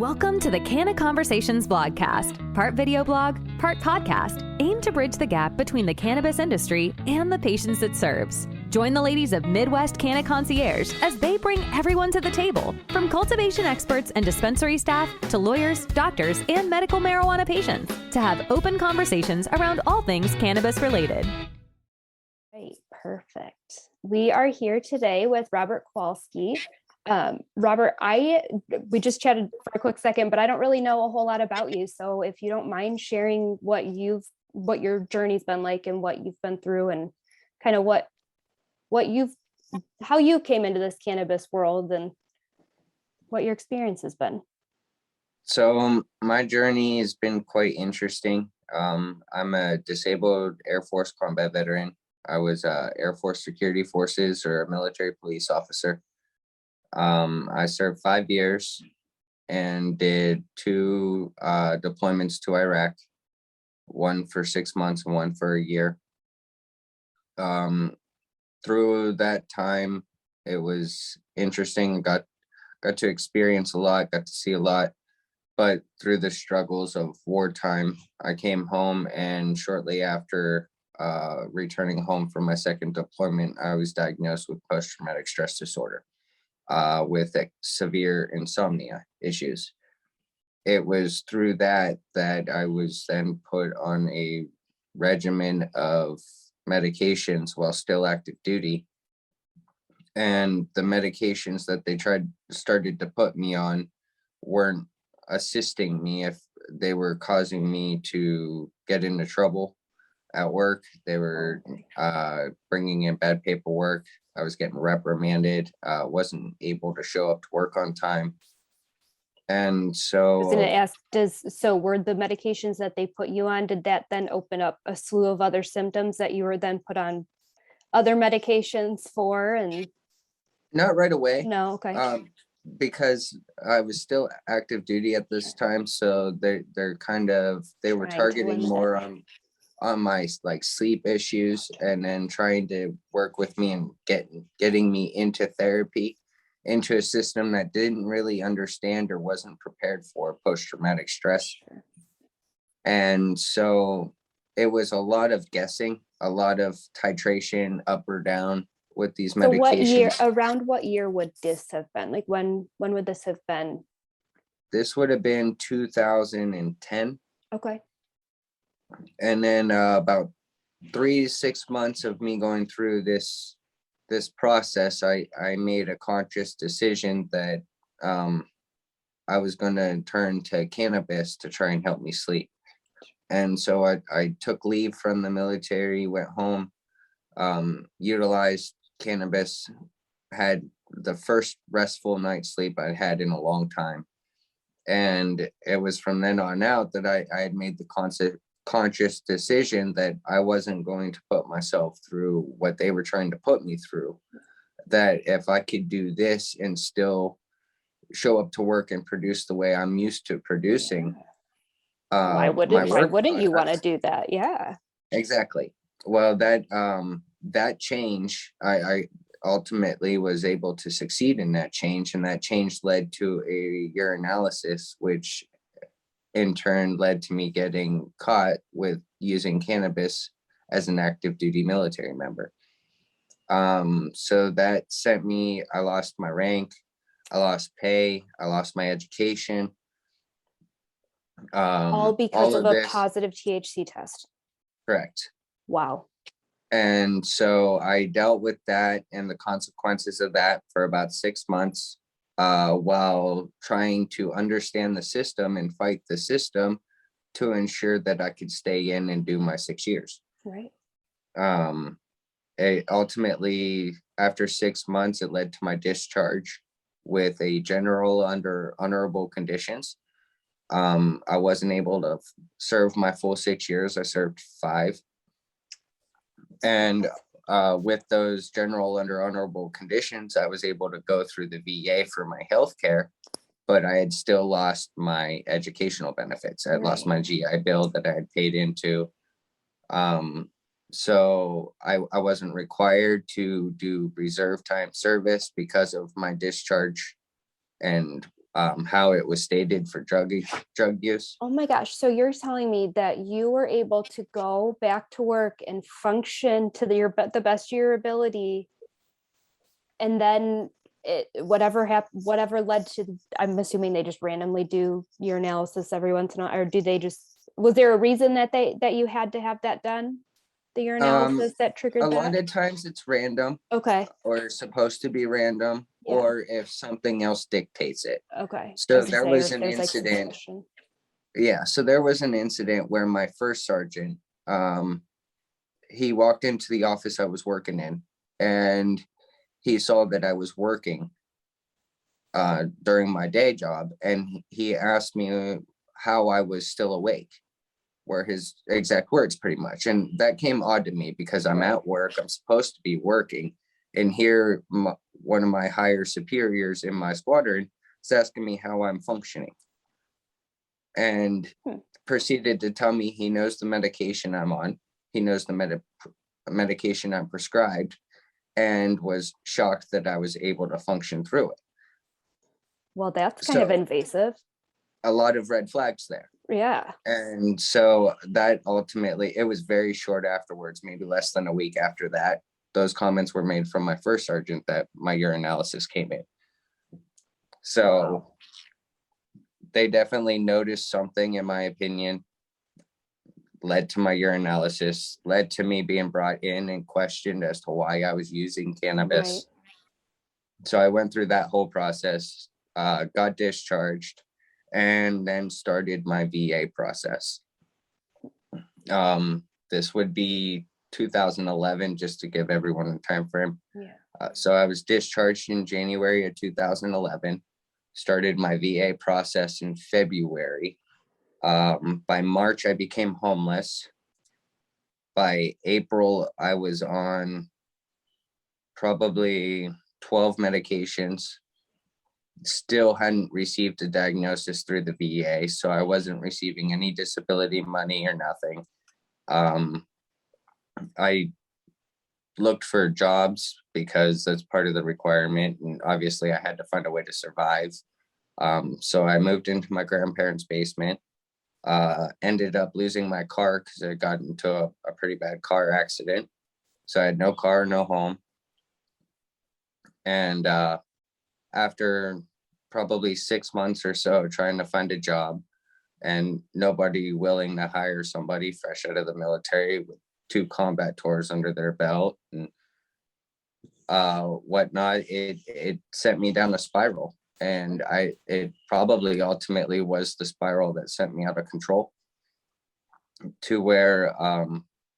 Welcome to the CannaConversations blogcast, part video blog, part podcast, aimed to bridge the gap between the cannabis industry and the patients it serves. Join the ladies of Midwest Canna Concierge as they bring everyone to the table, from cultivation experts and dispensary staff to lawyers, doctors, and medical marijuana patients, to have open conversations around all things cannabis related. Great, perfect. We are here today with Robert Kowalski. Robert, we just chatted for a quick second, but I don't really know a whole lot about you. So if you don't mind sharing what your journey's been like and what you've been through and kind of how you came into this cannabis world and what your experience has been. So my journey has been quite interesting. I'm a disabled Air Force combat veteran. I was Air Force Security Forces or a military police officer. I served 5 years and did 2 deployments to Iraq, one for 6 months and one for a year. Through that time, it was interesting. Got to experience a lot, got to see a lot. But through the struggles of wartime, I came home, and shortly after returning home from my second deployment, I was diagnosed with post-traumatic stress disorder. With severe insomnia issues. It was through that I was then put on a regimen of medications while still active duty. And the medications that they started to put me on weren't assisting me. If they were causing me to get into trouble at work, they were bringing in bad paperwork. I was getting reprimanded, wasn't able to show up to work on time. And so I was going to ask, were the medications that they put you on, did that then open up a slew of other symptoms that you were then put on other medications for? And not right away. No, okay. Because I was still active duty at this time. So they were targeting more on my sleep issues, and then trying to work with me and getting me into therapy, into a system that didn't really understand or wasn't prepared for post-traumatic stress. And so it was a lot of guessing, a lot of titration up or down with these medications. Around what year would this have been? Like when would this have been? This would have been 2010. Okay. And then about 3 to 6 months of me going through this process, I made a conscious decision that I was going to turn to cannabis to try and help me sleep. And so I took leave from the military, went home, utilized cannabis, had the first restful night's sleep I'd had in a long time. And it was from then on out that I had made the conscious decision that I wasn't going to put myself through what they were trying to put me through. That if I could do this and still show up to work and produce the way I'm used to producing, why wouldn't you want to do that? Yeah, exactly. Well, that change, I ultimately was able to succeed in that change, and that change led to a urinalysis, which in turn led to me getting caught with using cannabis as an active duty military member. So that sent me, I lost my rank, I lost pay, I lost my education. All because of a positive THC test. Correct. Wow. And so I dealt with that and the consequences of that for about 6 months. While trying to understand the system and fight the system to ensure that I could stay in and do my 6 years. Right. Ultimately, after 6 months, it led to my discharge with a general under honorable conditions. I wasn't able to serve my full 6 years. I served 5. And with those general under honorable conditions, I was able to go through the VA for my health care, but I had still lost my educational benefits. I had lost my GI Bill that I had paid into. So I wasn't required to do reserve time service because of my discharge and how it was stated for drug use. Oh my gosh. So you're telling me that you were able to go back to work and function to the best of your ability, and then whatever led to, I'm assuming they just randomly do your analysis every once in a while, or was there a reason that you had to have that done? The urinalysis that A triggered lot that? of times it's random Okay. or supposed to be random, Yeah. or if something else dictates it. Okay. I So was gonna there say, or was if an there's like incident. suspicion. Yeah, so there was an incident where my first sergeant, he walked into the office I was working in, and he saw that I was working during my day job, and he asked me how I was still awake, were his exact words pretty much. And that came odd to me because I'm Right. at work, I'm supposed to be working, and here one of my higher superiors in my squadron is asking me how I'm functioning, and proceeded to tell me he knows the medication I'm on, he knows the medication I'm prescribed, and was shocked that I was able to function through it. Well, that's kind of So invasive. a lot of red flags there. Yeah. And so that ultimately, it was very short afterwards, maybe less than a week after that, those comments were made from my first sergeant that my urinalysis came in. So Wow. they definitely noticed something, in my opinion, led to my urinalysis, led to me being brought in and questioned as to why I was using cannabis. Right. So I went through that whole process, got discharged, and then started my VA process. This would be 2011, just to give everyone a time frame. Yeah. So I was discharged in January of 2011, started my VA process in February. By March, I became homeless. By April, I was on probably 12 medications. Still hadn't received a diagnosis through the VA, so I wasn't receiving any disability money or nothing. I looked for jobs because that's part of the requirement, and obviously I had to find a way to survive. So I moved into my grandparents' basement, ended up losing my car because I got into a pretty bad car accident. So I had no car, no home. And after probably 6 months or so trying to find a job, and nobody willing to hire somebody fresh out of the military with 2 combat tours under their belt and whatnot, it sent me down a spiral. And it probably ultimately was the spiral that sent me out of control, to where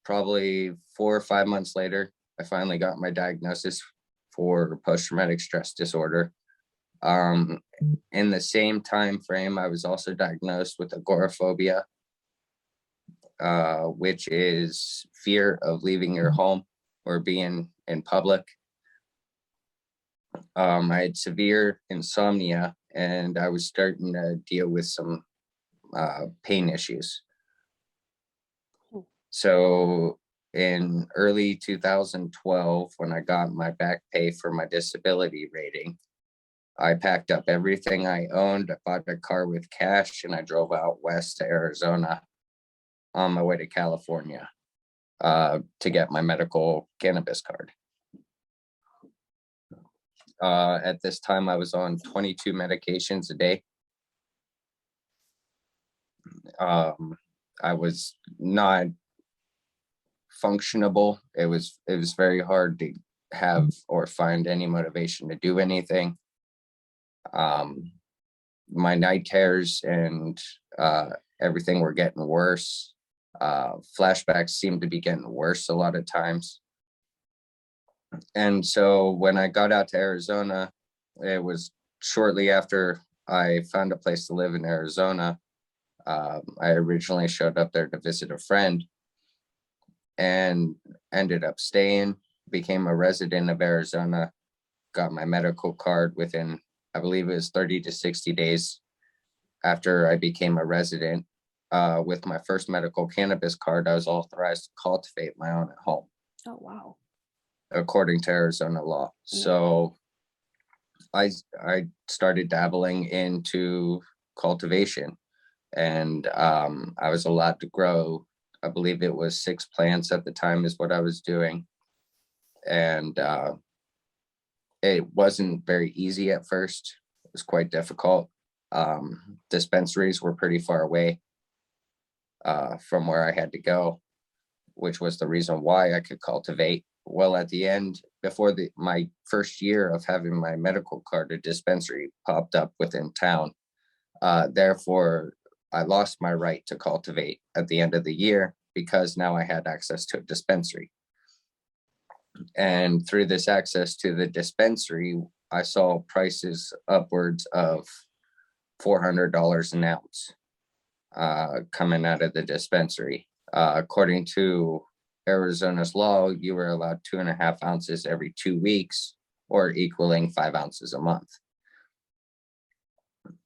probably 4 or 5 months later, I finally got my diagnosis for post-traumatic stress disorder. In the same time frame, I was also diagnosed with agoraphobia, which is fear of leaving your home or being in public. I had severe insomnia, and I was starting to deal with some pain issues. So in early 2012, when I got my back pay for my disability rating, I packed up everything I owned. I bought a car with cash, and I drove out west to Arizona on my way to California to get my medical cannabis card. At this time, I was on 22 medications a day. I was not functionable. It was very hard to have or find any motivation to do anything. My night terrors and everything were getting worse. Flashbacks seemed to be getting worse a lot of times. And so when I got out to Arizona, it was shortly after I found a place to live in Arizona. I originally showed up there to visit a friend and ended up staying, became a resident of Arizona, got my medical card within, I believe it was 30 to 60 days after I became a resident. With my first medical cannabis card, I was authorized to cultivate my own at home. Oh, wow. According to Arizona law. Yeah. So I started dabbling into cultivation, and I was allowed to grow, I believe it was 6 plants at the time is what I was doing. And it wasn't very easy at first. It was quite difficult. Dispensaries were pretty far away from where I had to go, which was the reason why I could cultivate. Well, at the end, before my first year of having my medical card, a dispensary popped up within town. Therefore, I lost my right to cultivate at the end of the year because now I had access to a dispensary. And through this access to the dispensary, I saw prices upwards of $400 an ounce coming out of the dispensary. According to Arizona's law, you were allowed 2.5 ounces every 2 weeks, or equaling 5 ounces a month.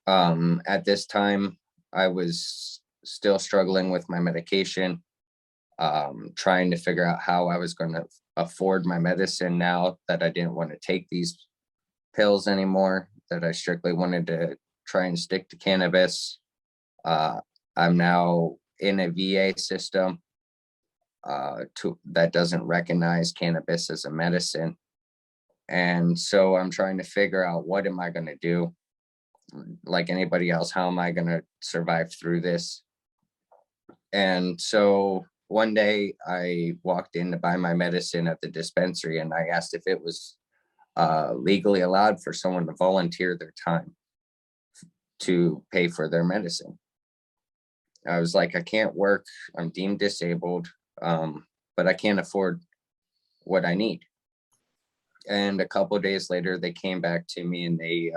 At this time, I was still struggling with my medication, trying to figure out how I was going to afford my medicine now that I didn't want to take these pills anymore, that I strictly wanted to try and stick to cannabis. I'm now in a VA system that doesn't recognize cannabis as a medicine. And so I'm trying to figure out, what am I going to do? Like anybody else, how am I going to survive through this? And so one day I walked in to buy my medicine at the dispensary, and I asked if it was legally allowed for someone to volunteer their time to pay for their medicine. I was like, I can't work, I'm deemed disabled, but I can't afford what I need. And a couple of days later, they came back to me, and they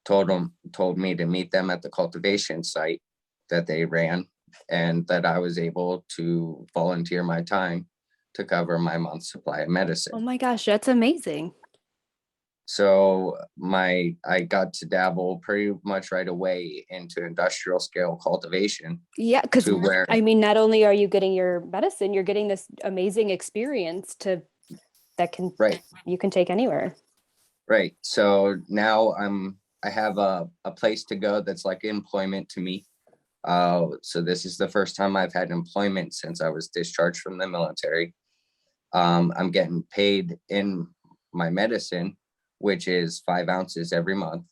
told me to meet them at the cultivation site that they ran, and that I was able to volunteer my time to cover my month's supply of medicine. Oh my gosh, that's amazing. So I got to dabble pretty much right away into industrial scale cultivation. Yeah, because to where I mean, not only are you getting your medicine, you're getting this amazing experience that right you can take anywhere. right so now I have a place to go that's like employment to me. So this is the first time I've had employment since I was discharged from the military. I'm getting paid in my medicine, which is 5 ounces every month.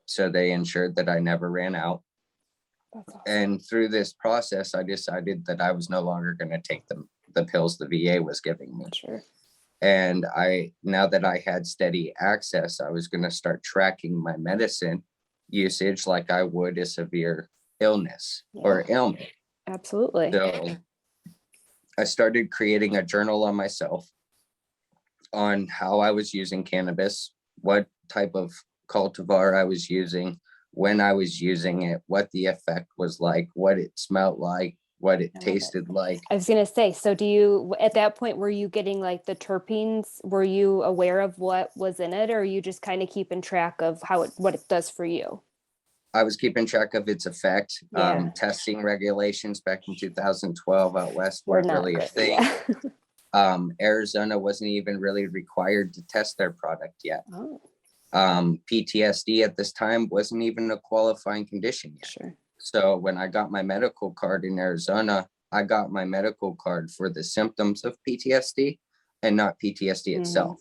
So they ensured that I never ran out. That's awesome. And through this process, I decided that I was no longer going to take the pills the VA was giving me. Sure. And now that I had steady access, I was going to start tracking my medicine usage like I would a severe illness or ailment. Absolutely. So I started creating a journal on myself on how I was using cannabis, what type of cultivar I was using, when I was using it, what the effect was like, what it smelled like, what it tasted like. I was going to say, so at that point, were you getting like the terpenes? Were you aware of what was in it, or are you just kind of keeping track of what it does for you? I was keeping track of its effect. Yeah. Testing regulations back in 2012 out west We're weren't not really a good. thing. Yeah. Arizona wasn't even really required to test their product yet. Oh, PTSD at this time wasn't even a qualifying condition yet. sure. So when I got my medical card in Arizona, I got my medical card for the symptoms of PTSD and not PTSD itself,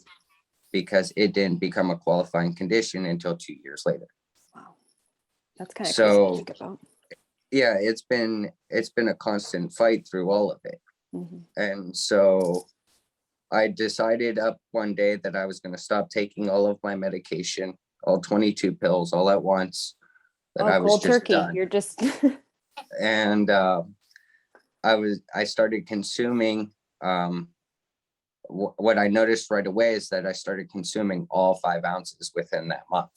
because it didn't become a qualifying condition until 2 years later. Wow. That's kind of So crazy to think about. yeah, it's been a constant fight through all of it. And so I decided up one day that I was going to stop taking all of my medication, all 22 pills all at once, that I was cold just turkey. done. You're just And I started consuming, what I noticed right away is that I started consuming all 5 ounces within that month.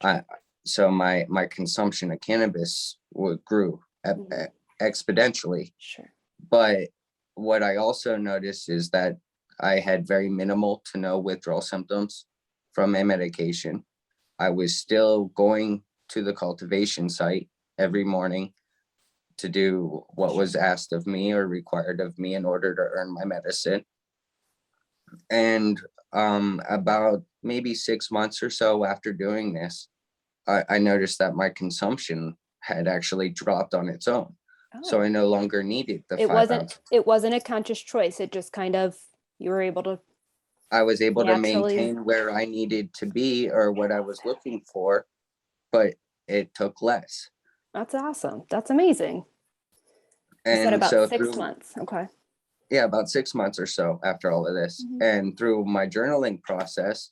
Gotcha. So my consumption of cannabis grew exponentially. Sure. But what I also noticed is that I had very minimal to no withdrawal symptoms from my medication. I was still going to the cultivation site every morning to do what was asked of me or required of me in order to earn my medicine. And about maybe 6 months or so after doing this, I noticed that my consumption had actually dropped on its own. So Oh, I no longer needed the it 5 ounce. wasn't a conscious choice. It just kind of, you were able to I was able to naturally. maintain where I needed to be or what I was looking for, but it took less. That's awesome. That's amazing. You said And about so 6 months. Okay. yeah, about 6 months or so after all of this. Mhm. And through my journaling process,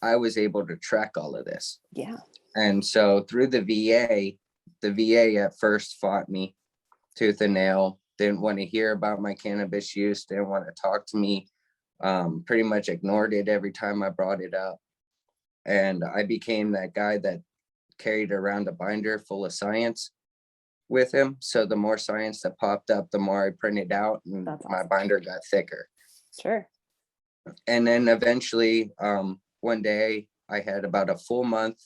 I was able to track all of this. Yeah. And so through the VA at first fought me tooth and nail, didn't want to hear about my cannabis use, didn't want to talk to me, pretty much ignored it every time I brought it up. And I became that guy that carried around a binder full of science with him. So the more science that popped up, the more I printed out, and That's my awesome. binder got thicker. Sure. And then eventually, one day I had about a full month,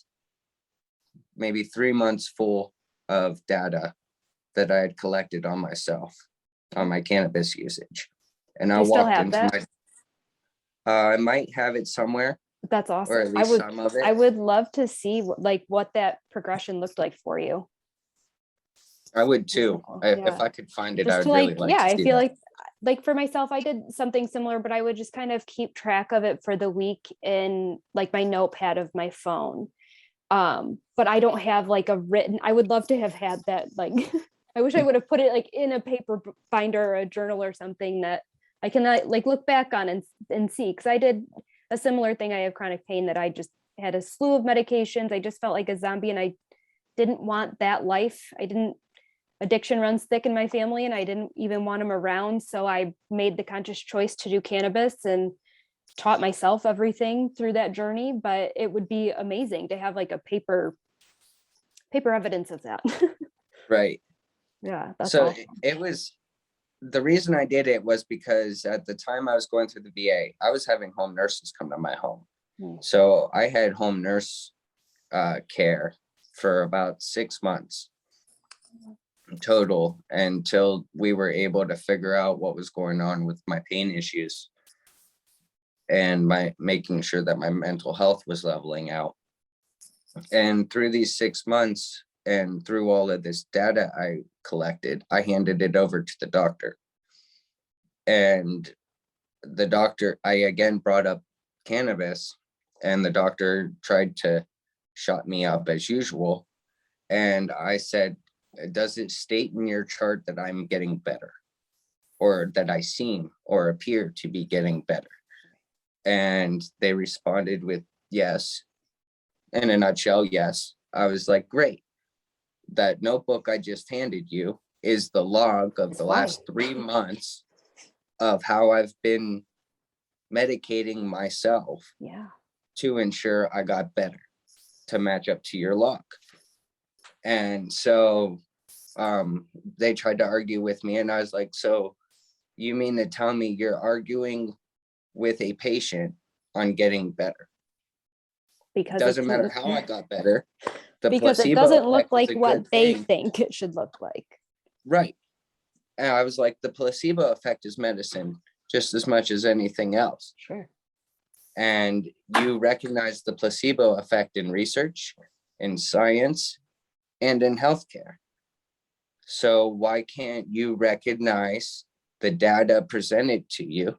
maybe 3 months full of data that I had collected on myself, on my cannabis usage. And Do I you still walked have into that? I might have it somewhere, That's or awesome. at least some of I it. would love to see like what that progression looked like for you. I would That's so too. cool. If Yeah. I could find it, I Just to would really like, like yeah, to I see feel that. like for myself, I did something similar, but I would just kind of keep track of it for the week in like my notepad of my phone. But I don't have like a written, I would love to have had that. Like, I wish I would have put it like in a paper binder or a journal or something that I can like look back on and see. Cause I did a similar thing. I have chronic pain that I just had a slew of medications. I just felt like a zombie and I didn't want that life. Addiction runs thick in my family and I didn't even want them around. So I made the conscious choice to do cannabis and taught myself everything through that journey. But it would be amazing to have like a paper evidence of that. Right. Yeah, that's So awesome. it was, the reason I did it was because at the time I was going through the VA, I was having home nurses come to my home. So I had home nurse care for about 6 months total, until we were able to figure out what was going on with my pain issues and my making sure that my mental health was leveling out. And through these 6 months and through all of this data I collected, I handed it over to the doctor. And the doctor, I again brought up cannabis, and the doctor tried to shut me up as usual. And I said, does it state in your chart that I'm getting better, or that I seem or appear to be getting better? And they responded with yes. In a nutshell, yes. I was like, great. That notebook I just handed you is the log of the last 3 months of how I've been medicating myself to ensure I got better, to match up to your log. And so they tried to argue with me, and I was like, so you mean to tell me you're arguing with a patient on getting better? Because Doesn't matter how I got better. The because it placebo doesn't look effect is like a what good they thing. think it should look like. Right. And I was like, the placebo effect is medicine just as much as anything else. Sure. And you recognize the placebo effect in research, in science, and in healthcare. So why can't you recognize the data presented to you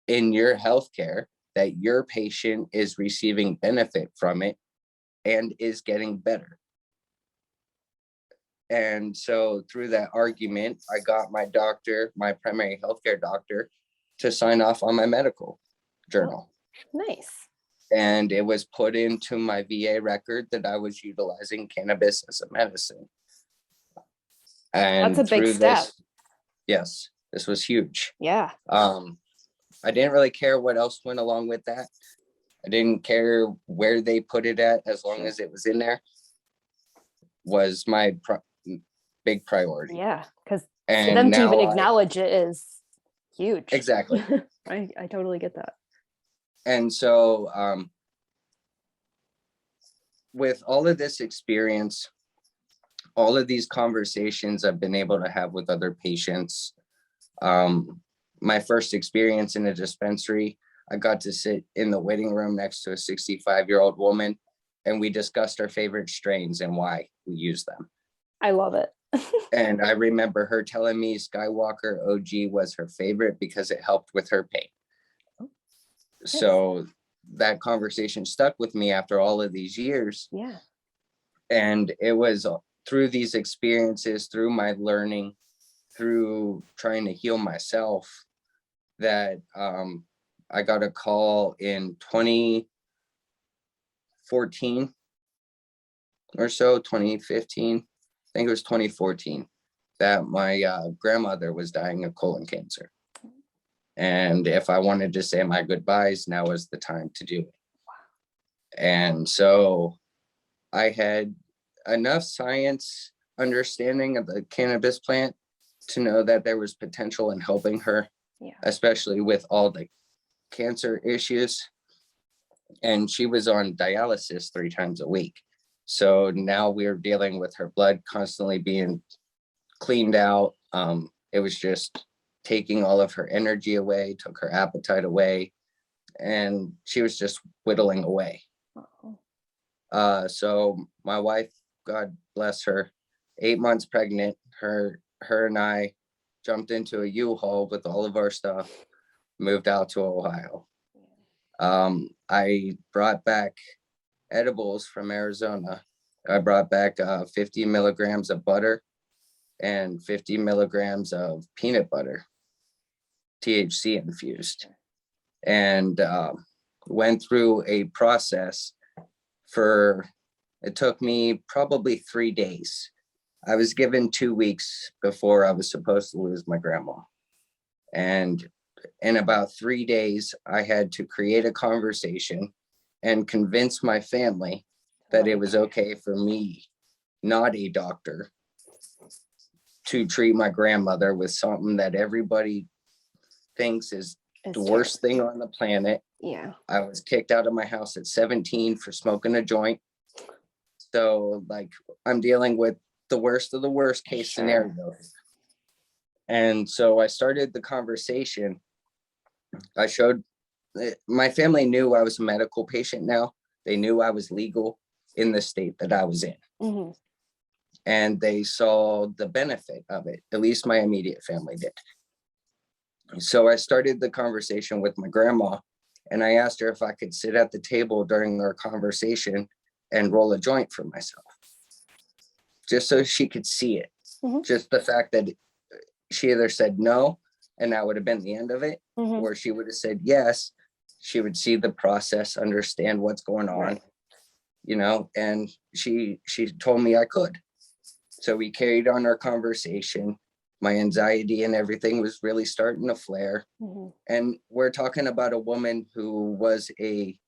in your healthcare, that your patient is receiving benefit from it and is getting better? And so through that argument, I got my doctor, my primary healthcare doctor, to sign off on my medical journal. Nice. And it was put into my VA record that I was utilizing cannabis as a medicine. And That's a big step. Yes, this was huge. Yeah. I didn't really care what else went along with that. I didn't care where they put it at, as long as it was in there, was my big priority. Yeah, because for And them to even now acknowledge it is huge. Exactly. I totally get that. And so with all of this experience, all of these conversations I've been able to have with other patients, my first experience in a dispensary, I got to sit in the waiting room next to a 65-year-old woman, and we discussed our favorite strains and why we use them. I love it. And I remember her telling me Skywalker OG was her favorite because it helped with her pain. So that conversation stuck with me after all of these years. Yeah. And it was through these experiences, through my learning, through trying to heal myself, that I got a call in 2014 or so, 2015. I think it was 2014, that my grandmother was dying of colon cancer. And if I wanted to say my goodbyes, now was the time to do it. And so I had enough science understanding of the cannabis plant to know that there was potential in helping her, especially with all the cancer issues. And she was on dialysis 3 times a week. So now we're dealing with her blood constantly being cleaned out. It was just taking all of her energy away, took her appetite away, and she was just whittling away. So my wife, God bless her, 8 months pregnant, her and I jumped into a U-Haul with all of our stuff, moved out to Ohio. I brought back edibles from Arizona. I brought back 50 milligrams of butter and 50 milligrams of peanut butter, THC infused, and went through a process it took me probably 3 days. I was given 2 weeks before I was supposed to lose my grandma. And in about 3 days, I had to create a conversation and convince my family that it was okay for me, not a doctor, to treat my grandmother with something that everybody thinks is the worst thing on the planet. Yeah. I was kicked out of my house at 17 for smoking a joint. So like I'm dealing with the worst of the worst case scenarios. And so I started the conversation. I showed my family knew I was a medical patient now. They knew I was legal in the state that I was in. Mm-hmm. And they saw the benefit of it. At least my immediate family did. So I started the conversation with my grandma, and I asked her if I could sit at the table during our conversation and roll a joint for myself, just so she could see it. Mm-hmm. Just the fact that she either said no, and that would have been the end of it, Mm-hmm. or she would have said yes. She would see the process, understand what's going on, and she told me I could. So we carried on our conversation. My anxiety and everything was really starting to flare. Mm-hmm. And we're talking about a woman who was a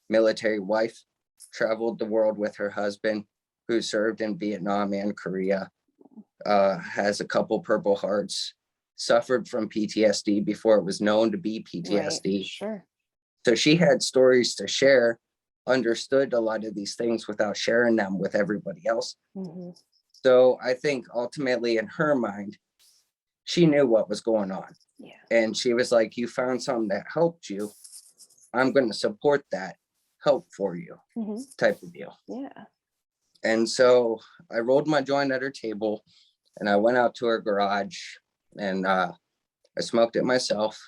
military wife, traveled the world with her husband, who served in Vietnam and Korea, has a couple Purple Hearts, suffered from PTSD before it was known to be PTSD. Right. Sure. So she had stories to share, understood a lot of these things without sharing them with everybody else. Mm-hmm. So I think ultimately in her mind, she knew what was going on. Yeah. And she was like, you found something that helped you. I'm going to support that help for you, Mm-hmm. type of deal. Yeah. And so I rolled my joint at her table, and I went out to her garage, and I smoked it myself,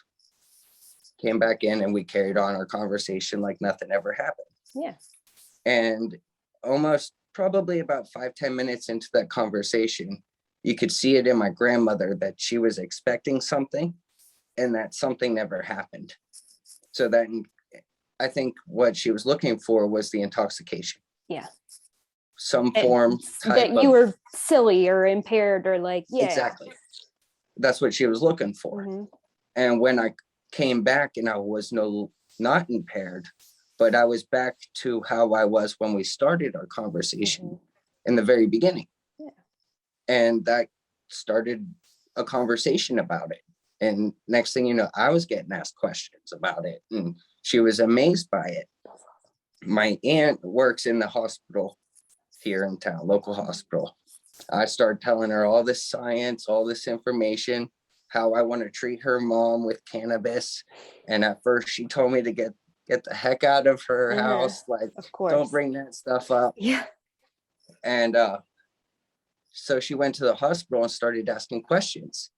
came back in, and we carried on our conversation like nothing ever happened. Yeah. And almost probably about 5-10 minutes into that conversation, you could see it in my grandmother that she was expecting something and that something never happened. So then I think what she was looking for was the intoxication. Yeah. Some form that you were silly or impaired or like, yeah. Exactly. That's what she was looking for. Mm-hmm. And when I came back and I was not impaired, but I was back to how I was when we started our conversation in the very beginning. Yeah. And that started a conversation about it. And next thing you know, I was getting asked questions about it, and she was amazed by it. My aunt works in the hospital here in town, local hospital. I started telling her all this science, all this information. how I want to treat her mom with cannabis. And at first she told me to get the heck out of her house. Like, Of course. don't bring that stuff up. Yeah. And so she went to the hospital and started asking questions.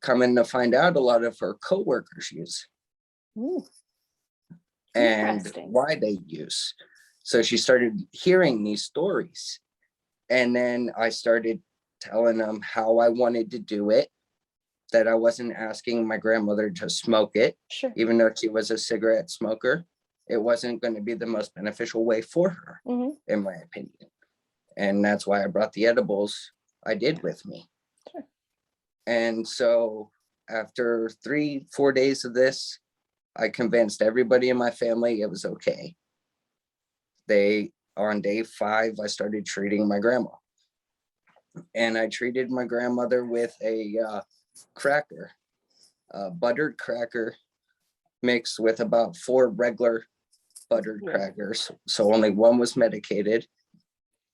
Coming to find out, a lot of her coworkers use. Ooh. And why they use. So she started hearing these stories. And then I started telling them how I wanted to do it, that I wasn't asking my grandmother to smoke it, Sure. Even though she was a cigarette smoker. It wasn't going to be the most beneficial way for her, in my opinion. And that's why I brought the edibles I did with me. Sure. And so after 3-4 days of this, I convinced everybody in my family it was okay. On day 5, I started treating my grandma. And I treated my grandmother with a cracker, a buttered cracker mixed with about 4 regular buttered crackers. So only one was medicated.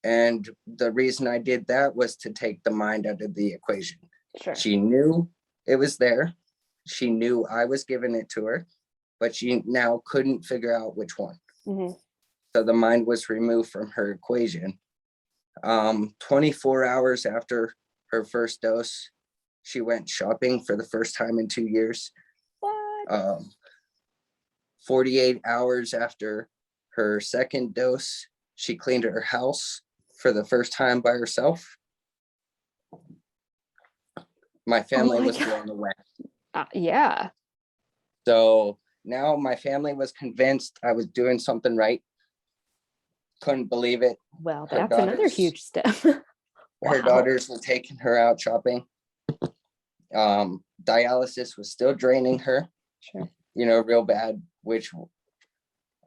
And the reason I did that was to take the mind out of the equation. Sure. She knew it was there. She knew I was giving it to her, but she now couldn't figure out which one. So the mind was removed from her equation. 24 hours after her first dose, she went shopping for the first time in 2 years. What? 48 hours after her second dose, she cleaned her house for the first time by herself. My family was blown away. Yeah. So now my family was convinced I was doing something right. Couldn't believe it. Well, that's another huge step. Her daughters were taking her out shopping. Dialysis was still draining her. Sure. Real bad, which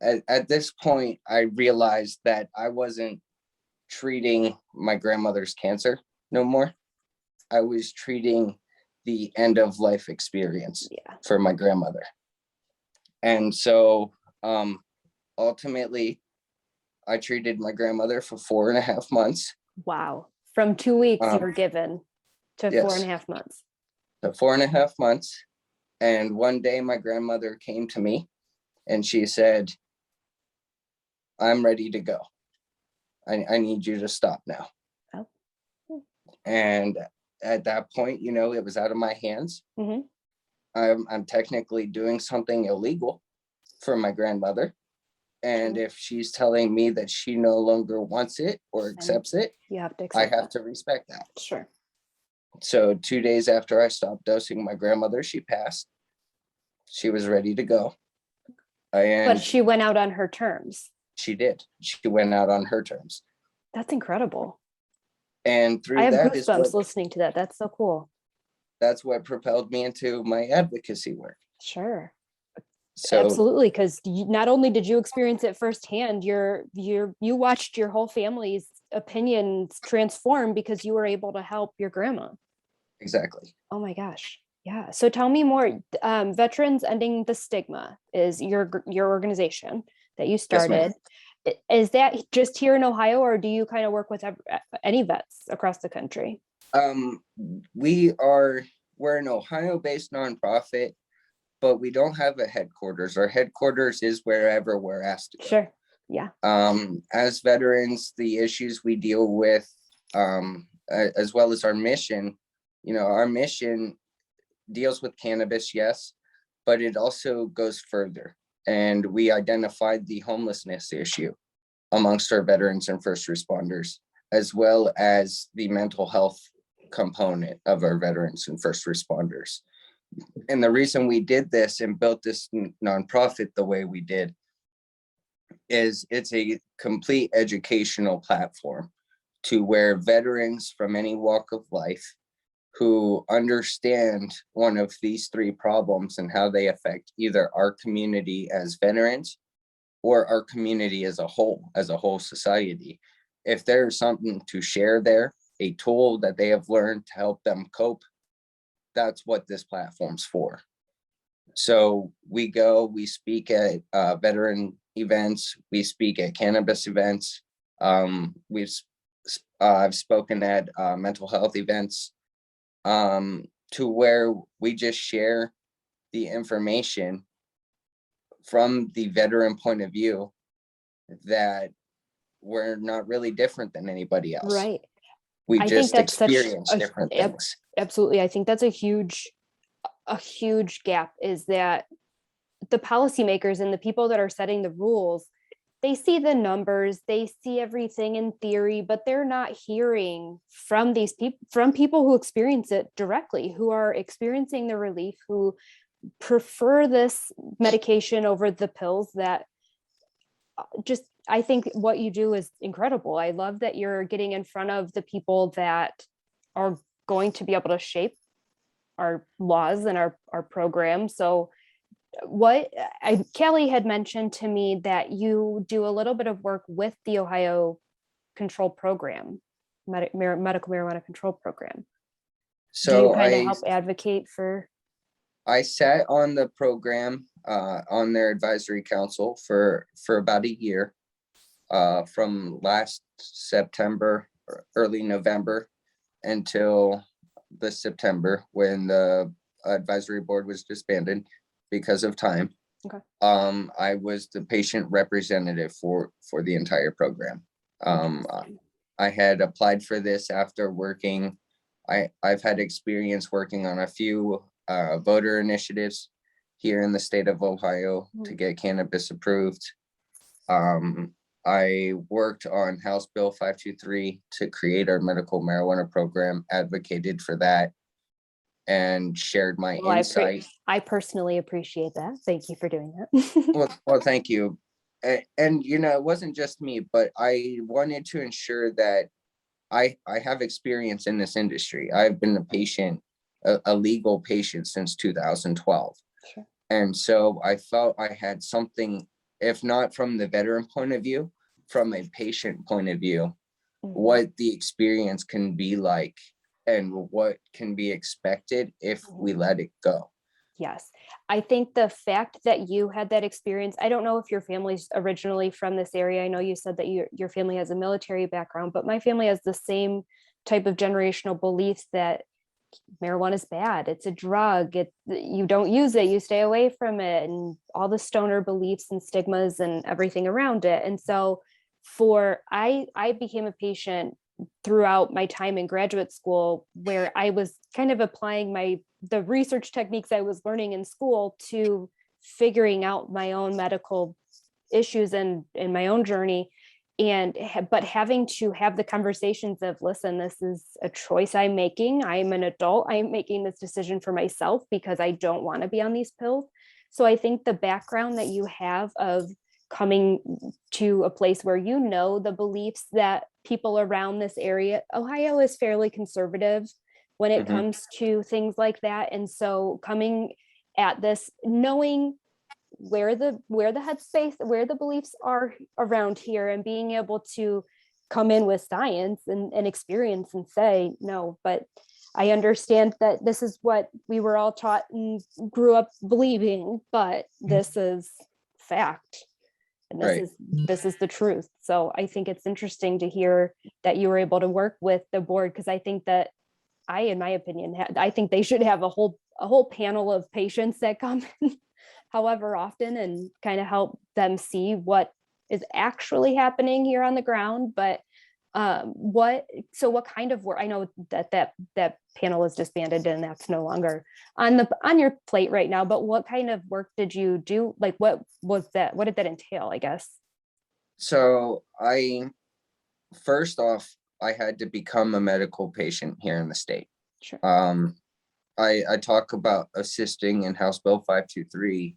at this point, I realized that I wasn't treating my grandmother's cancer no more. I was treating the end of life experience for my grandmother. And so ultimately, I treated my grandmother for 4.5 months. Wow. From 2 weeks you were given to 4.5 months. So 4.5 months. And one day my grandmother came to me and she said, I'm ready to go. I need you to stop now. Oh. And at that point, it was out of my hands. I'm technically doing something illegal for my grandmother. And if she's telling me that she no longer wants it or accepts it, you have to accept I have to respect that. Sure. So 2 days after I stopped dosing my grandmother, she passed. She was ready to go. But she went out on her terms. She did. She went out on her terms. That's incredible. And through I have that goosebumps listening to that. That's so cool. That's what propelled me into my advocacy work. Sure. So absolutely, because not only did you experience it firsthand, you watched your whole family's opinions transform because you were able to help your grandma. Exactly. Oh my gosh. Yeah. So tell me more. Veterans Ending the Stigma is your organization that you started. Yes, is that just here in Ohio, or do you kind of work with any vets across the country? We're an Ohio-based nonprofit, but we don't have a headquarters. Our headquarters is wherever we're asked to go. Sure. Yeah. As veterans, the issues we deal with, as well as our mission, our mission deals with cannabis, yes, but it also goes further. And we identified the homelessness issue amongst our veterans and first responders, as well as the mental health component of our veterans and first responders. And the reason we did this and built this nonprofit the way we did is it's a complete educational platform to where veterans from any walk of life who understand one of these 3 problems and how they affect either our community as veterans or our community as a whole society. If there's something to share there, a tool that they have learned to help them cope, that's what this platform's for. So we speak at veteran events, we speak at cannabis events. I've spoken at mental health events. to where we just share the information from the veteran point of view, that we're not really different than anybody else. Right. We I think just that's such experience a different things. absolutely. I think that's a huge gap, is that the policymakers and the people that are setting the rules, they see the numbers, they see everything in theory, but they're not hearing from these people, from people who experience it directly, who are experiencing the relief, who prefer this medication over the pills. That just, I think what you do is incredible. I love that you're getting in front of the people that are going to be able to shape our laws and our program. So Kelly had mentioned to me that you do a little bit of work with the Ohio control program, medical marijuana control program. Do you So kind of help advocate for? I sat on the program, on their advisory council for about a year, from last September or early November until the September, when the advisory board was disbanded because of time. Okay. I was the patient representative for the entire program. I had applied for this after working. I've had experience working on a few voter initiatives here in the state of Ohio to get cannabis approved. I worked on House Bill 523 to create our medical marijuana program, advocated for that, and shared my insight. I personally appreciate that. Thank you for doing that. Well, thank you. And it wasn't just me, but I wanted to ensure that I have experience in this industry. I've been a patient, a legal patient, since 2012. Sure. And so I felt I had something, if not from the veteran point of view, from a patient point of view, what the experience can be like and what can be expected if we let it go. Yes. I think the fact that you had that experience, I don't know if your family's originally from this area. I know you said that your family has a military background, but my family has the same type of generational beliefs that marijuana is bad. It's a drug. You don't use it, you stay away from it, and all the stoner beliefs and stigmas and everything around it. And so I became a patient throughout my time in graduate school, where I was kind of applying the research techniques I was learning in school to figuring out my own medical issues and in my own journey. But having to have the conversations of, listen, this is a choice I'm making. I'm an adult. I'm making this decision for myself because I don't want to be on these pills. So I think the background that you have of coming to a place where the beliefs that people around this area, Ohio is fairly conservative when it comes to things like that. And so coming at this, knowing where the headspace, where the beliefs are around here, and being able to come in with science and experience and say, no, but I understand that this is what we were all taught and grew up believing, but this is fact. And this is the truth. So I think it's interesting to hear that you were able to work with the board, because I think that in my opinion, I think they should have a whole panel of patients that come in however often and kind of help them see what is actually happening here on the ground. But what kind of work? I know that panel is disbanded and that's no longer on your plate right now, but what kind of work did you do? Like, what was that? What did that entail, I guess? So first off, I had to become a medical patient here in the state. Sure. I talk about assisting in House Bill 523,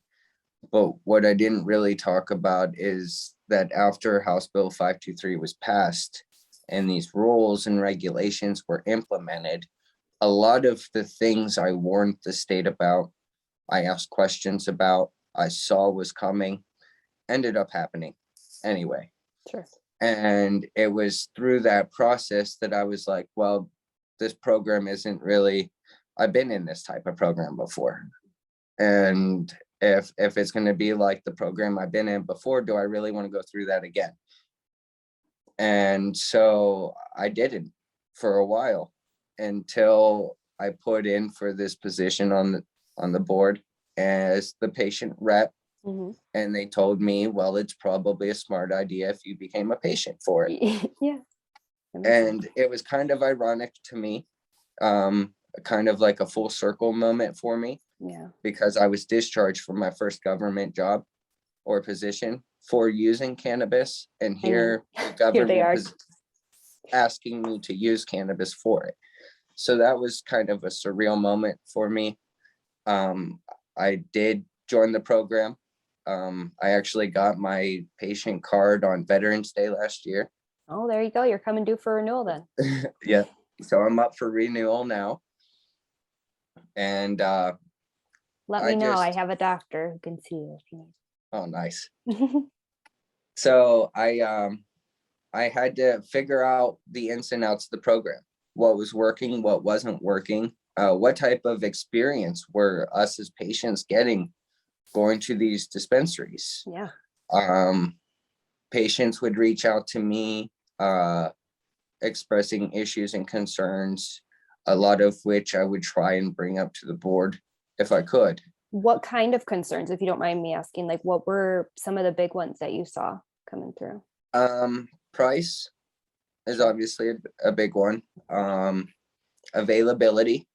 but what I didn't really talk about is that after House Bill 523 was passed and these rules and regulations were implemented, a lot of the things I warned the state about, I asked questions about, I saw was coming, ended up happening anyway. Sure. And it was through that process that I was like, well, this program isn't really, I've been in this type of program before. And if it's going to be like the program I've been in before, do I really want to go through that again? And so I didn't for a while until I put in for this position on the board as the patient rep. Mm-hmm. And they told me, well, it's probably a smart idea if you became a patient for it. Yeah. And it was kind of ironic to me, kind of like a full circle moment for me. Yeah. Because I was discharged from my first government job or position for using cannabis. And here the government here is asking me to use cannabis for it. So that was kind of a surreal moment for me. I did join the program. I actually got my patient card on Veterans Day last year. Oh, there you go. You're coming due for renewal then. Yeah. So I'm up for renewal now. And let me know. I have a doctor who can see you if you need. Oh, nice. So I had to figure out the ins and outs of the program, what was working, what wasn't working, what type of experience were us as patients getting going to these dispensaries. Yeah. Patients would reach out to me, expressing issues and concerns, a lot of which I would try and bring up to the board if I could. What kind of concerns, if you don't mind me asking, like what were some of the big ones that you saw coming through? Price is obviously a big one. Availability,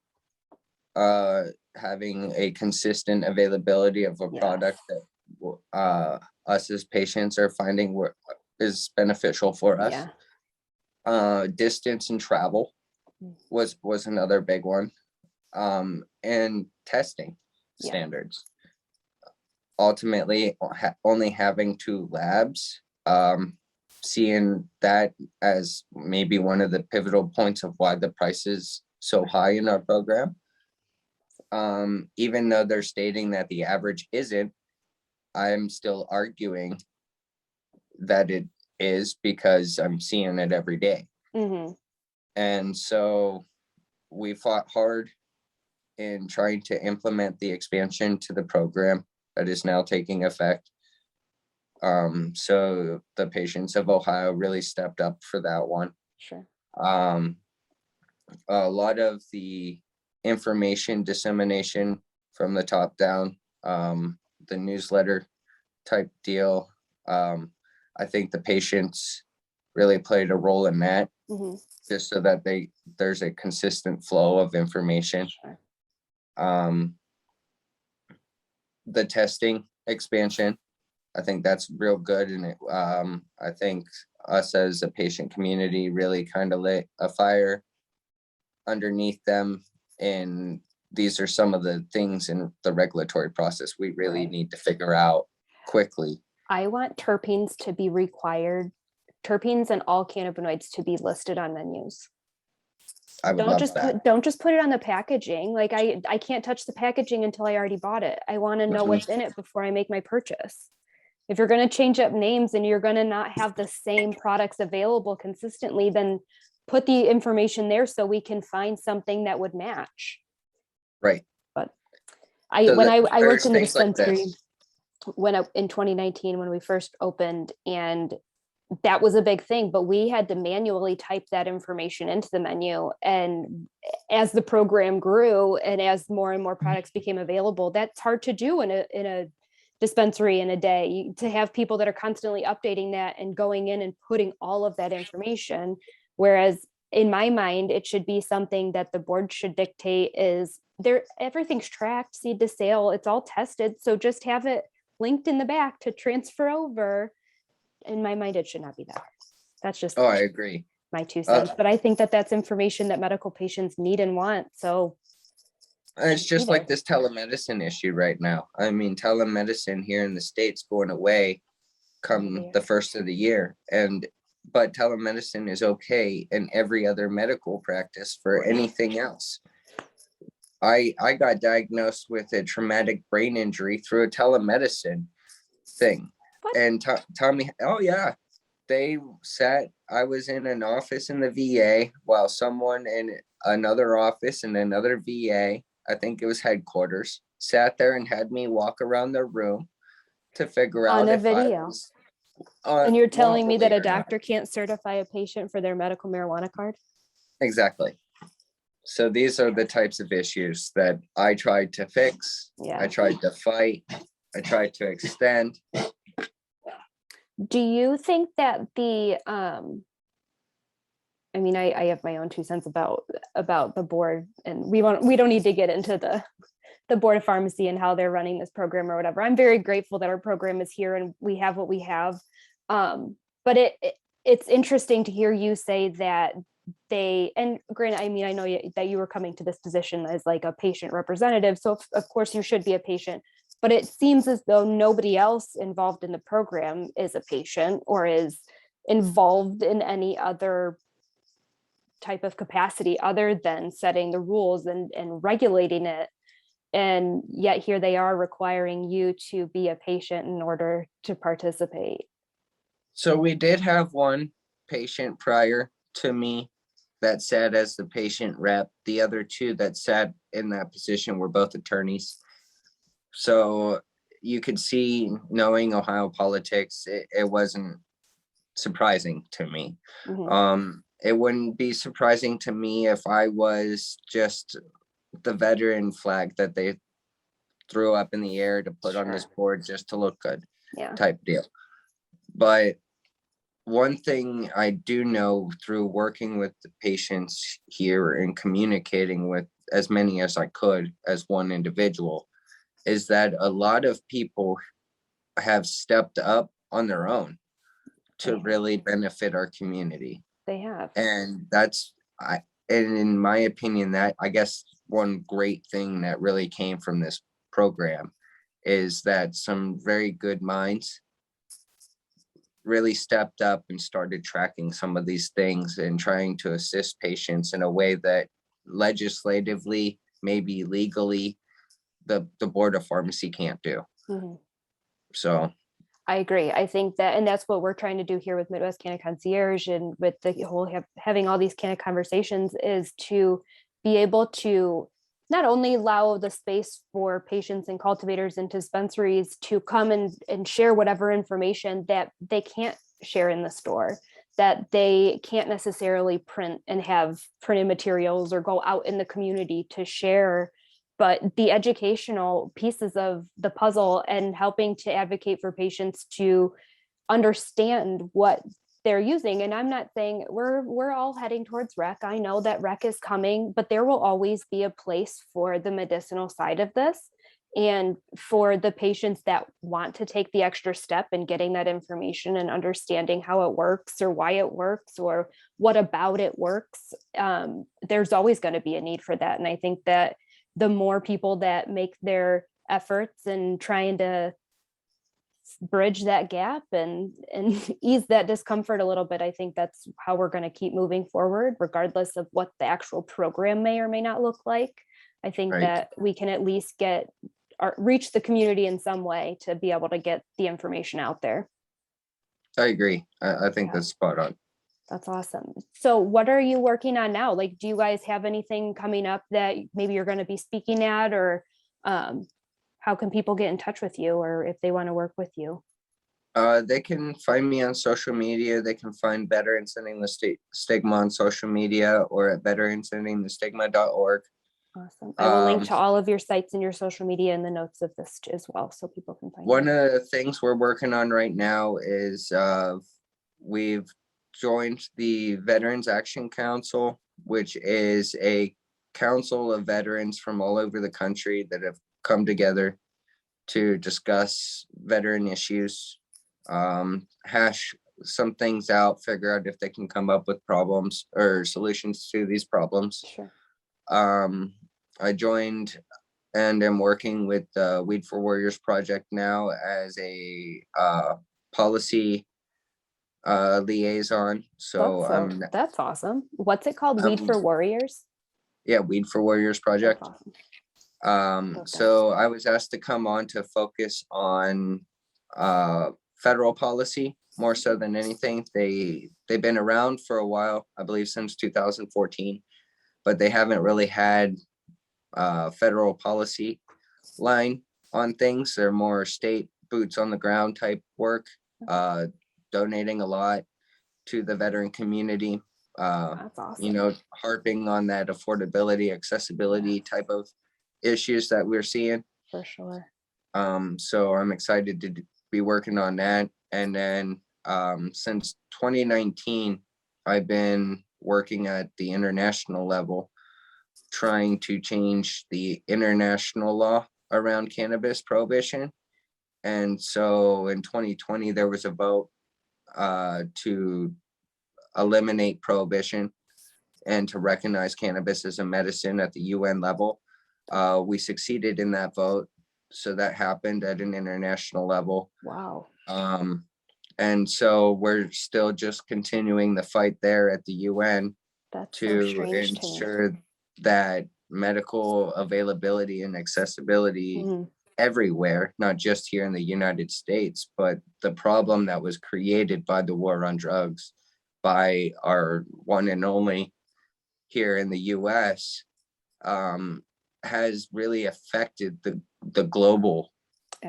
having a consistent availability of a product that us as patients are finding is beneficial for us. Yeah. Distance and travel was another big one. And testing standards. Ultimately, only having 2 labs, seeing that as maybe one of the pivotal points of why the price is so high in our program. Even though they're stating that the average isn't, I'm still arguing that it is because I'm seeing it every day. Mm-hmm. And so we fought hard in trying to implement the expansion to the program that is now taking effect. So the patients of Ohio really stepped up for that one. Sure. A lot of the information dissemination from the top down, the newsletter type deal. I think the patients really played a role in that, just so that there's a consistent flow of information. Sure. The testing expansion, I think that's real good. And I think us as a patient community really kind of lit a fire underneath them. And these are some of the things in the regulatory process we really need to figure out quickly. I want terpenes to be required, terpenes and all cannabinoids to be listed on menus. I would love that. Don't just put it on the packaging. Like I can't touch the packaging until I already bought it. I want to know what's in it before I make my purchase. If you're going to change up names and you're going to not have the same products available consistently, then put the information there so we can find something that would match. Right. But I worked in the dispensary in 2019 when we first opened, and that was a big thing, but we had to manually type that information into the menu. And as the program grew and as more and more products became available, that's hard to do in a dispensary in a day, to have people that are constantly updating that and going in and putting all of that information. Whereas in my mind, it should be something that the board should dictate is there, everything's tracked, seed to sale, it's all tested. So just have it linked in the back to transfer over. In my mind, it should not be that hard. That's just I agree. My 2 cents, but I think that that's information that medical patients need and want. So it's just like this telemedicine issue right now. I mean, telemedicine here in the States going away come the first of the year, but telemedicine is okay in every other medical practice for anything else. I got diagnosed with a traumatic brain injury through a telemedicine thing. What? And Tommy, I was in an office in the VA while someone in another office in another VA, I think it was headquarters, sat there and had me walk around the room to figure out on a video. And you're telling me that a doctor can't certify a patient for their medical marijuana card? Exactly. So these are the types of issues that I tried to fix. Yeah. I tried to fight. I tried to extend. Do you think that the I mean, I have my own 2 cents about the board, and we don't need to get into the board of pharmacy and how they're running this program or whatever. I'm very grateful that our program is here and we have what we have. But it's interesting to hear you say that and granted, I mean, I know that you were coming to this position as like a patient representative, so of course you should be a patient, but it seems as though nobody else involved in the program is a patient or is involved in any other type of capacity other than setting the rules and regulating it. And yet here they are requiring you to be a patient in order to participate. So we did have one patient prior to me that sat as the patient rep. The other two that sat in that position were both attorneys. So you could see, knowing Ohio politics, it wasn't surprising to me. Mm-hmm. It wouldn't be surprising to me if I was just the veteran flag that they threw up in the air to put on this board just to look good, type deal. But one thing I do know through working with the patients here and communicating with as many as I could as one individual is that a lot of people have stepped up on their own to really benefit our community. They have. And and in my opinion, that I guess one great thing that really came from this program is that some very good minds really stepped up and started tracking some of these things and trying to assist patients in a way that legislatively, maybe legally, the board of pharmacy can't do. Mm-hmm. So I agree. I think that, and that's what we're trying to do here with Midwest CannaConcierge and with the whole having all these CannaConversations, is to be able to not only allow the space for patients and cultivators and dispensaries to come and share whatever information that they can't share in the store, that they can't necessarily print and have printed materials or go out in the community to share, but the educational pieces of the puzzle and helping to advocate for patients to understand what they're using. And I'm not saying we're all heading towards rec. I know that rec is coming, but there will always be a place for the medicinal side of this. And for the patients that want to take the extra step in getting that information and understanding how it works or why it works or what about it works, there's always going to be a need for that. And I think that the more people that make their efforts and trying to bridge that gap and ease that discomfort a little bit, I think that's how we're going to keep moving forward, regardless of what the actual program may or may not look like. I think that we can at least reach the community in some way to be able to get the information out there. I agree. I think that's spot on. That's awesome. So what are you working on now? Like, do you guys have anything coming up that maybe you're going to be speaking at, or how can people get in touch with you, or if they want to work with you? They can find me on social media. They can find Veterans Ending the Stigma on social media or at veteransendingthestigma.org. Awesome. I will link to all of your sites and your social media in the notes of this as well, so people can find one of the things we're working on right now is we've joined the Veterans Action Council, which is a council of veterans from all over the country that have come together to discuss veteran issues, hash some things out, figure out if they can come up with problems or solutions to these problems. Sure. I joined and am working with the Weed for Warriors project now as a policy liaison. So that's awesome. What's it called? Weed for Warriors? Yeah, Weed for Warriors project. Awesome. So I was asked to come on to focus on federal policy more so than anything. They've been around for a while, I believe since 2014, but they haven't really had federal policy line on things. They're more state boots on the ground type work, donating a lot to the veteran community. That's awesome. Harping on that affordability, accessibility type of issues that we're seeing. For sure. So I'm excited to be working on that. And then since 2019, I've been working at the international level, trying to change the international law around cannabis prohibition. And so in 2020, there was a vote to eliminate prohibition and to recognize cannabis as a medicine at the UN level. We succeeded in that vote. So that happened at an international level. Wow. And so we're still just continuing the fight there at the UN to ensure that medical availability and accessibility everywhere, not just here in the United States, but the problem that was created by the war on drugs by our one and only here in the US has really affected the global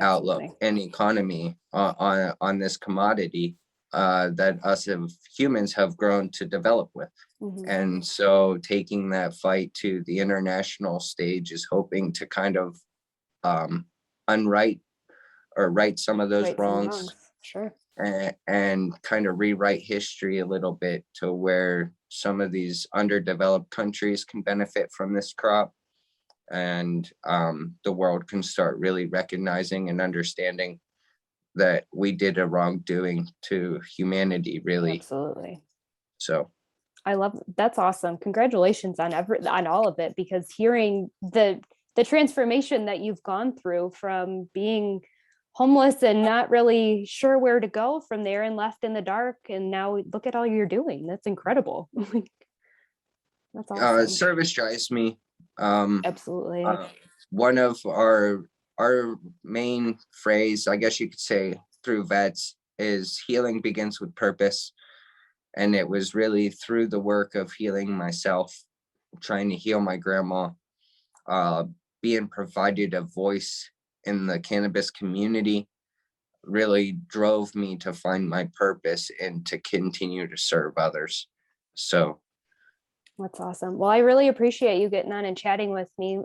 outlook and economy on this commodity that us as humans have grown to develop with. And so taking that fight to the international stage is hoping to kind of unwrite or right some of those wrongs. Sure. And kind of rewrite history a little bit to where some of these underdeveloped countries can benefit from this crop, and the world can start really recognizing and understanding that we did a wrongdoing to humanity, really. Absolutely. So that's awesome. Congratulations on all of it, because hearing the transformation that you've gone through from being homeless and not really sure where to go from there and left in the dark, and now look at all you're doing. That's incredible. That's awesome. Service drives me. Absolutely. One of our main phrase, I guess you could say, through vets is healing begins with purpose. And it was really through the work of healing myself, trying to heal my grandma, being provided a voice in the cannabis community really drove me to find my purpose and to continue to serve others. So that's awesome. Well, I really appreciate you getting on and chatting with me.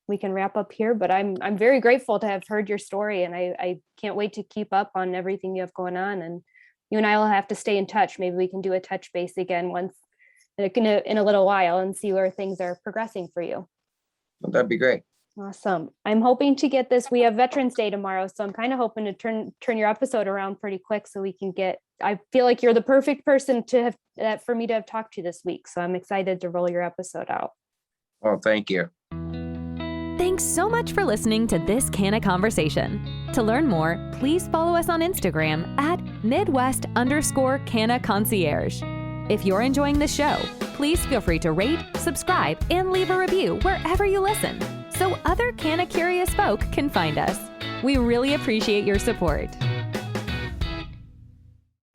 We can wrap up here, but I'm very grateful to have heard your story, and I can't wait to keep up on everything you have going on. And you and I will have to stay in touch. Maybe we can do a touch base again once in a little while and see where things are progressing for you. Well, that'd be great. Awesome. I'm hoping to get this. We have Veterans Day tomorrow, so I'm kind of hoping to turn your episode around pretty quick so we can get. I feel like you're the perfect person for me to have talked to this week, so I'm excited to roll your episode out. Well, thank you. Thanks so much for listening to this Canna Conversation. To learn more, please follow us on Instagram at Midwest_CannaConcierge. If you're enjoying the show, please feel free to rate, subscribe, and leave a review wherever you listen, so other Canna curious folk can find us. We really appreciate your support.